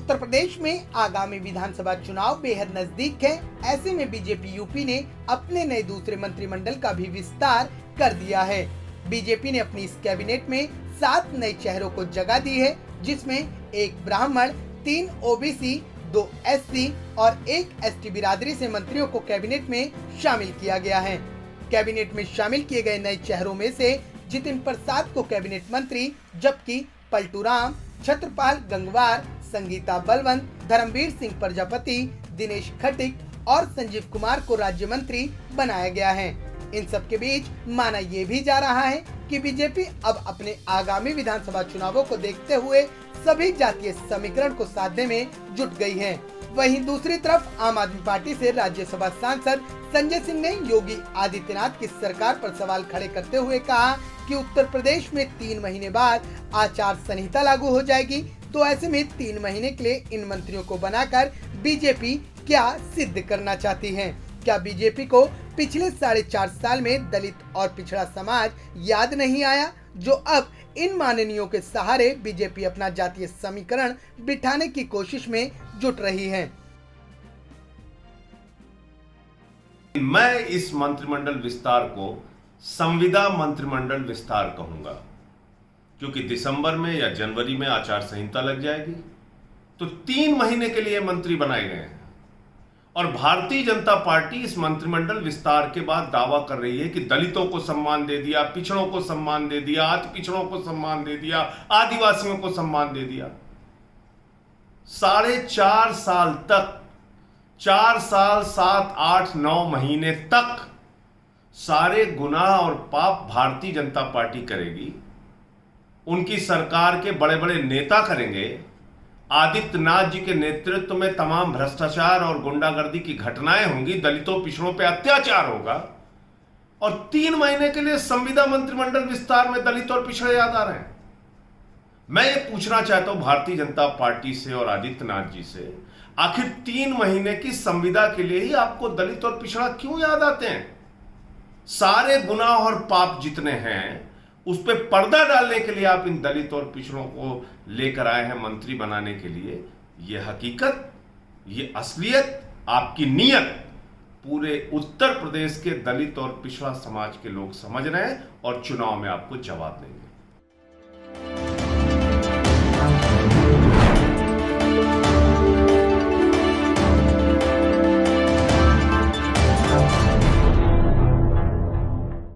उत्तर प्रदेश में आगामी विधानसभा चुनाव बेहद नजदीक है। ऐसे में बीजेपी यूपी ने अपने नए दूसरे मंत्रिमंडल का भी विस्तार कर दिया है। बीजेपी ने अपनी इस कैबिनेट में 7 नए चेहरों को जगह दी है, जिसमें एक ब्राह्मण, 3 ओबीसी, 2 एससी और 1 एसटी बिरादरी से मंत्रियों को कैबिनेट में शामिल किया गया है। कैबिनेट में शामिल किए गए नए चेहरों में से जितिन प्रसाद को कैबिनेट मंत्री, जबकि पलटूराम, छत्रपाल गंगवार, संगीता बलवंत, धर्मवीर सिंह प्रजापति, दिनेश खटिक और संजीव कुमार को राज्य मंत्री बनाया गया है। इन सब के बीच माना ये भी जा रहा है कि बीजेपी अब अपने आगामी विधानसभा चुनावों को देखते हुए सभी जातीय समीकरण को साधने में जुट गई है। वहीं दूसरी तरफ आम आदमी पार्टी से राज्यसभा सांसद संजय सिंह ने योगी आदित्यनाथ की सरकार पर सवाल खड़े करते हुए कहा कि उत्तर प्रदेश में 3 महीने बाद आचार संहिता लागू हो जाएगी, तो ऐसे में 3 महीने के लिए इन मंत्रियों को बनाकर बीजेपी क्या सिद्ध करना चाहती है? क्या बीजेपी को पिछले 4.5 साल में दलित और पिछड़ा समाज याद नहीं आया, जो अब इन माननीयों के सहारे बीजेपी अपना जातीय समीकरण बिठाने की कोशिश में जुट रही है? मैं इस मंत्रिमंडल विस्तार को संविदा मंत्रिमंडल विस्तार कहूंगा, क्योंकि दिसंबर में या जनवरी में आचार संहिता लग जाएगी, तो 3 महीने के लिए मंत्री बनाए गए हैं। और भारतीय जनता पार्टी इस मंत्रिमंडल विस्तार के बाद दावा कर रही है कि दलितों को सम्मान दे दिया, पिछड़ों को सम्मान दे दिया, अति पिछड़ों को सम्मान दे दिया, आदिवासियों को सम्मान दे दिया। 4.5 साल तक, 4 साल 7, 8, 9 महीने तक सारे गुनाह और पाप भारतीय जनता पार्टी करेगी। उनकी सरकार के बड़े बड़े नेता करेंगे। आदित्यनाथ जी के नेतृत्व में तमाम भ्रष्टाचार और गुंडागर्दी की घटनाएं होंगी, दलितों पिछड़ों पे अत्याचार होगा, और 3 महीने के लिए संविदा मंत्रिमंडल विस्तार में दलित और पिछड़े याद आ रहे हैं। मैं ये पूछना चाहता हूं भारतीय जनता पार्टी से और आदित्यनाथ जी से, आखिर 3 महीने की संविदा के लिए ही आपको दलित और पिछड़ा क्यों याद आते हैं? सारे गुनाह और पाप जितने हैं उस पर पर्दा डालने के लिए आप इन दलित और पिछड़ों को लेकर आए हैं मंत्री बनाने के लिए। यह हकीकत, ये असलियत, आपकी नीयत पूरे उत्तर प्रदेश के दलित और पिछड़ा समाज के लोग समझ रहे हैं और चुनाव में आपको जवाब देंगे।